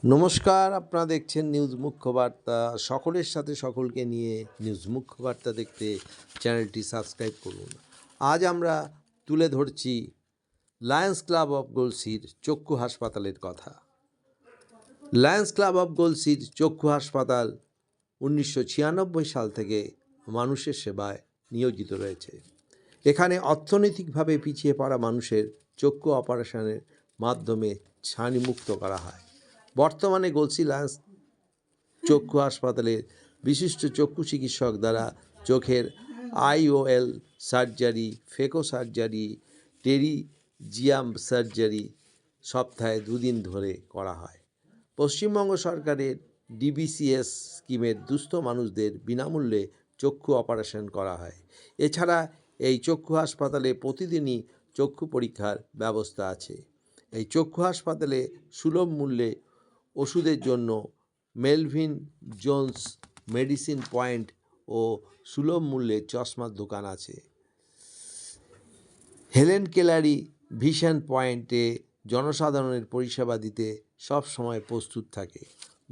নমস্কার, আপনারা দেখছেন নিউজ মুখ্য বার্তা। সকলের সাথে সকলকে নিয়ে নিউজ মুখ্য বার্তা দেখতে চ্যানেলটি সাবস্ক্রাইব করুন। আজ আমরা তুলে ধরছি লায়ন্স ক্লাব অফ গলসির চক্ষু হাসপাতালের কথা। লায়ন্স ক্লাব অফ গলসির চক্ষু হাসপাতাল 1996 সাল থেকে মানুষের সেবায় নিয়োজিত রয়েছে। এখানে অর্থনৈতিকভাবে পিছিয়ে পড়া মানুষের চক্ষু অপারেশনের মাধ্যমে ছানিমুক্ত করা হয়। বর্তমানে গলসি লায়ন্স চক্ষু হাসপাতালের বিশিষ্ট চক্ষু চিকিৎসক দ্বারা চোখের IOL surgery, phaco surgery, pterygium surgery সপ্তাহে 2 দিন ধরে করা হয়। পশ্চিমবঙ্গ সরকারের DBCS স্কিমের দুস্থ মানুষদের বিনামূল্যে চক্ষু অপারেশন করা হয়। এছাড়া এই চক্ষু হাসপাতালে প্রতিদিনই চক্ষু পরীক্ষার ব্যবস্থা আছে। এই চক্ষু হাসপাতালে সুলভ মূল্যে ওষুধের জন্য মেলভিন জোন্স মেডিসিন পয়েন্ট ও সুলভ মূল্যে চশমার দোকান আছে। হেলেন কেলারি ভিশন পয়েন্টে জনসাধারণের পরিষেবা দিতে সব সময় প্রস্তুত থাকে।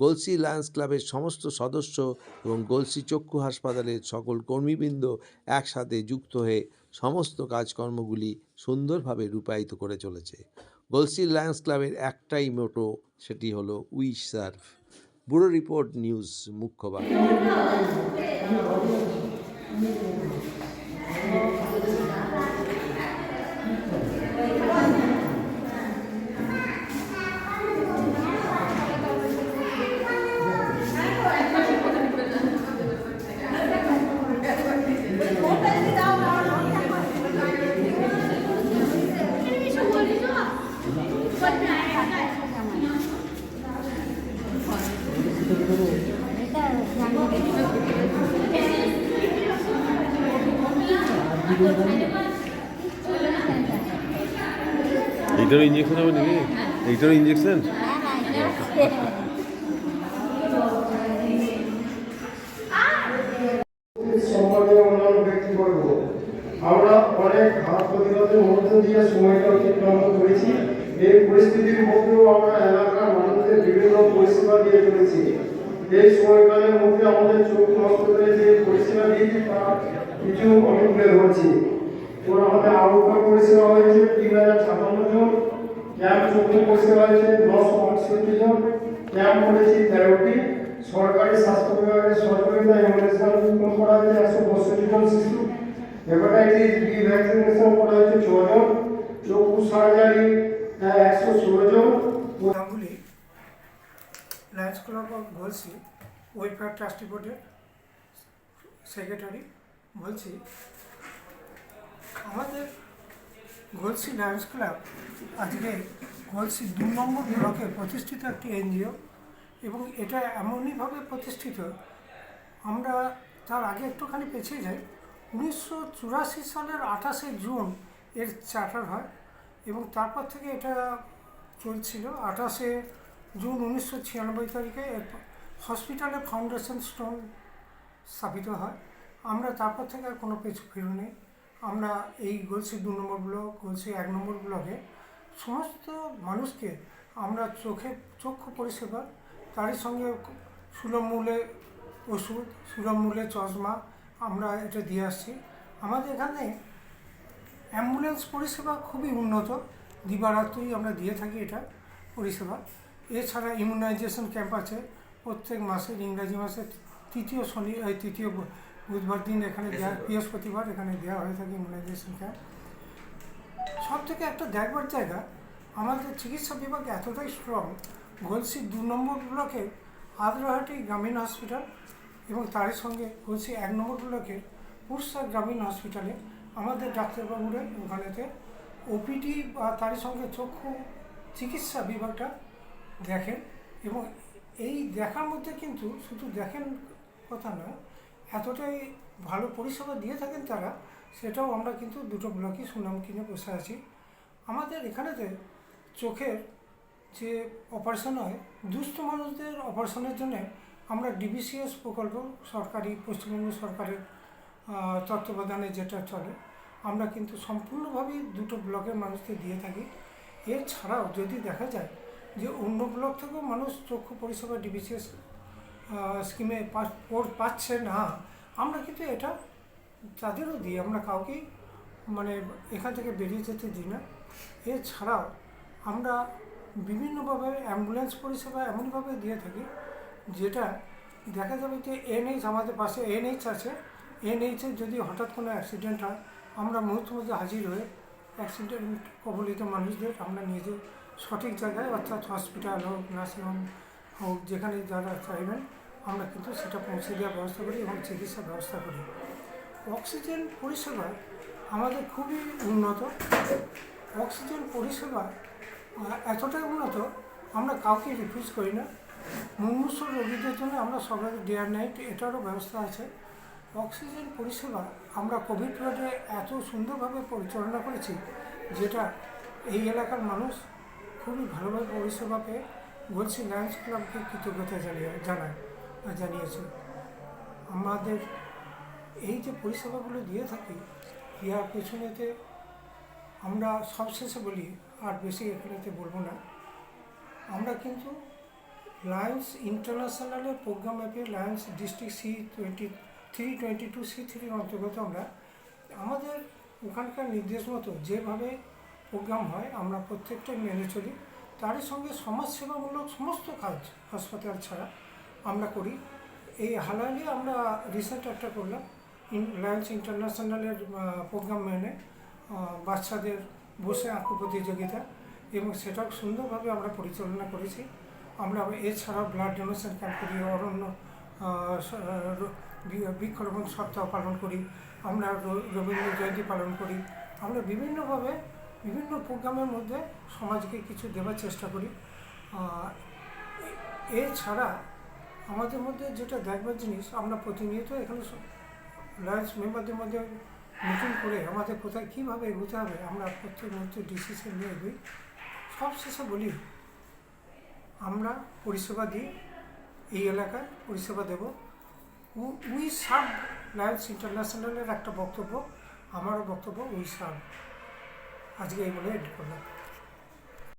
গলসি লায়ন্স ক্লাবের সমস্ত সদস্য এবং গলসি চক্ষু হাসপাতালের সকল কর্মীবৃন্দ একসাথে যুক্ত হয়ে সমস্ত কাজকর্মগুলি সুন্দরভাবে রূপায়িত করে চলেছে। গলসি লায়ন্স ক্লাবের একটাই মোটো, সেটি হলো we serve. Bureau report, news মুখ্য বার্তা। এইটারও ইঞ্জেকশন হবে নাকি? এইটারও ইঞ্জেকশন? আমরা অনেক ঘাত প্রতিরোধের মধ্যে দিয়ে সময়টা অতিক্রম করেছি। এই পরিস্থিতির মধ্যেও আমরা এলাকার মানুষদের বিভিন্ন পরিষেবা দিয়ে চলেছি। এই সময়কালের মধ্যে আমাদের চক্ষু হাসপাতালে যে পরিষেবা দিয়েছি তার কিছু অনুকূলে হয়েছি। এবং আমাদের আরোগ্য পরিষেবা হয়েছে 3056 জন, ক্যাম্প চক্ষু পরিষেবা হয়েছে 968 জন, ক্যাম্প করেছি 13টি, সরকারি স্বাস্থ্য বিভাগের সহযোগিতা ইমিউনাইজেশন করা হয়েছে 162 জন শিশু, হেপাটাইটিস বি ভ্যাকসিনেশন করা হয়েছে 6 জন, চক্ষু সার্জারি 116 জন। Ganguly, Lions Club of Galsi welfare trustee বোর্ডের সেক্রেটারি বলছি। আমাদের গলসি লায়ন্স ক্লাব আজকে গলসি 2 নম্বর ব্লকে প্রতিষ্ঠিত একটি NGO এবং এটা এমনইভাবে প্রতিষ্ঠিত, আমরা তার আগে একটুখানি পেছিয়ে যাই। 1984 সালের 28শে জুন এর চার্টার হয় এবং তারপর থেকে এটা চলছিল। 28শে জুন 1996 তারিখে হসপিটালে ফাউন্ডেশন স্টোন স্থাপিত হয়। আমরা তারপর থেকে আর কোনো পেছু ফিরু নেই। আমরা এই গলসি 2 নম্বর ব্লক, গলসি 1 নম্বর ব্লকে সমস্ত মানুষকে আমরা চক্ষু পরিষেবা, তারই সঙ্গে সুলভ মূল্যে ওষুধ, সুলভ মূল্যে চশমা আমরা এটা দিয়ে আসছি। আমাদের এখানে অ্যাম্বুলেন্স পরিষেবা খুবই উন্নত, দিবারাত্রই আমরা দিয়ে থাকি এটা পরিষেবা। এছাড়া ইমিউনাইজেশন ক্যাম্প আছে প্রত্যেক মাসের ইংরাজি মাসের তৃতীয় বুধবার দিন এখানে বৃহস্পতিবার এখানে দেওয়া হয়ে থাকে ইমিউনাইজেশন ক্যাম্প। সব থেকে একটা দেখবার জায়গা, আমাদের চিকিৎসা বিভাগ এতটাই স্ট্রং। গলসি 2 নম্বর ব্লকে আদ্রাহাটি গ্রামীণ হসপিটাল এবং তারই সঙ্গে গলসি 1 নম্বর ব্লকের পুরসা গ্রামীণ হসপিটালে আমাদের ডাক্তারবাবুরা ওখানেতে OPD বা তারই সঙ্গে চক্ষু চিকিৎসা বিভাগটা দেখেন। এবং এই দেখার মধ্যে কিন্তু শুধু দেখেন কথা নয়, এতটাই ভালো পরিষেবা দিয়ে থাকেন তারা, সেটাও আমরা কিন্তু 2টো ব্লকই সুনাম কিনে বসে আছি। আমাদের এখানেতে চোখের যে অপারেশন হয়, দুস্থ মানুষদের অপারেশনের জন্য আমরা DBCS প্রকল্প, সরকারি পশ্চিমবঙ্গ সরকারের তত্ত্বাবধানে যেটা চলে, আমরা কিন্তু সম্পূর্ণভাবেই 2টো ব্লকের মানুষকে দিয়ে থাকি। এছাড়াও যদি দেখা যায় যে অন্য ব্লক থেকেও মানুষ চক্ষু পরিষেবা ডিবিসিএস স্কিমে পাচ্ছে না, আমরা কিন্তু এটা তাদেরও দিই, আমরা কাউকেই মানে এখান থেকে বেরিয়ে যেতে দিই না। এছাড়াও আমরা বিভিন্নভাবে অ্যাম্বুলেন্স পরিষেবা এমনভাবে দিয়ে থাকি যেটা দেখা যাবে যে এনএইচ আমাদের পাশে এনএইচ আছে, এনএইচে যদি হঠাৎ কোনো অ্যাক্সিডেন্ট হয় আমরা মুহূর্তের মধ্যে হাজির হয়ে অ্যাক্সিডেন্ট কবলিত মানুষদের আমরা নিয়ে যাই সঠিক জায়গায়, অর্থাৎ হসপিটাল হোক, নার্সিংহোম হোক, যেখানে যারা চাইবেন আমরা কিন্তু সেটা পৌঁছে দেওয়ার ব্যবস্থা করি এবং চিকিৎসার ব্যবস্থা করি। অক্সিজেন পরিষেবা আমাদের খুবই উন্নত। অক্সিজেন পরিষেবা এতটাই উন্নত, আমরা কাউকে রিফিউজ করি না। মুমূর্ষু রোগীদের জন্য আমরা সবাই ডে আর নাইট এটারও ব্যবস্থা আছে। অক্সিজেন পরিষেবা আমরা কোভিড পিরিয়ডে এত সুন্দরভাবে পরিচালনা করেছি যেটা এই এলাকার মানুষ খুবই ভালোভাবে পরিষেবা পেয়ে গলসি লায়ন্স ক্লাবকে কৃতজ্ঞতা জানিয়েছে। আমাদের এই যে পরিষেবাগুলো দিয়ে থাকি দেওয়ার পেছনেতে আমরা সবশেষে বলি, আর বেশি এখানেতে বলবো না, আমরা কিন্তু লায়ন্স ইন্টারন্যাশনালের প্রোগ্রাম অ্যাপে লায়ন্স ডিস্ট্রিক্ট C22C3 অন্তর্গত আমরা আমাদের ওখানকার নির্দেশ মতো যেভাবে প্রোগ্রাম হয় আমরা প্রত্যেকটাই মেনে চলি। তারই সঙ্গে সমাজসেবামূলক সমস্ত কাজ হাসপাতাল ছাড়া আমরা করি। এই হালালি আমরা রিসেন্ট একটা করলাম লায়ন্স ইন্টারন্যাশনালের প্রোগ্রাম মেনে বাচ্চাদের বসে আঁকো প্রতিযোগিতা, এবং সেটাও সুন্দরভাবে আমরা পরিচালনা করেছি। আমরা এছাড়াও ব্লাড ডোনেশন ক্যাম্প করি, অরণ্য বৃক্ষরোপণ সপ্তাহ পালন করি, আমরা রবীন্দ্র জয়ন্তী পালন করি। আমরা বিভিন্নভাবে বিভিন্ন প্রোগ্রামের মধ্যে সমাজকে কিছু দেওয়ার চেষ্টা করি। এছাড়া আমাদের মধ্যে যেটা দেখবার জিনিস, আমরা প্রতিনিয়ত এখানে লায়ন্স মেম্বারদের মধ্যে মিটিং করে আমাদের কোথায় কীভাবে এগোতে হবে আমরা প্রত্যেক মুহূর্তে ডিসিশন নিয়ে এগোই। সবশেষে বলি, আমরা পরিষেবা দিই, এই এলাকায় পরিষেবা দেব। উই সার্ভ লায়ন্স ইন্টারন্যাশনালের একটা বক্তব্য, আমারও বক্তব্য উই সার্ভ। আজকে এই বলে এড করলাম।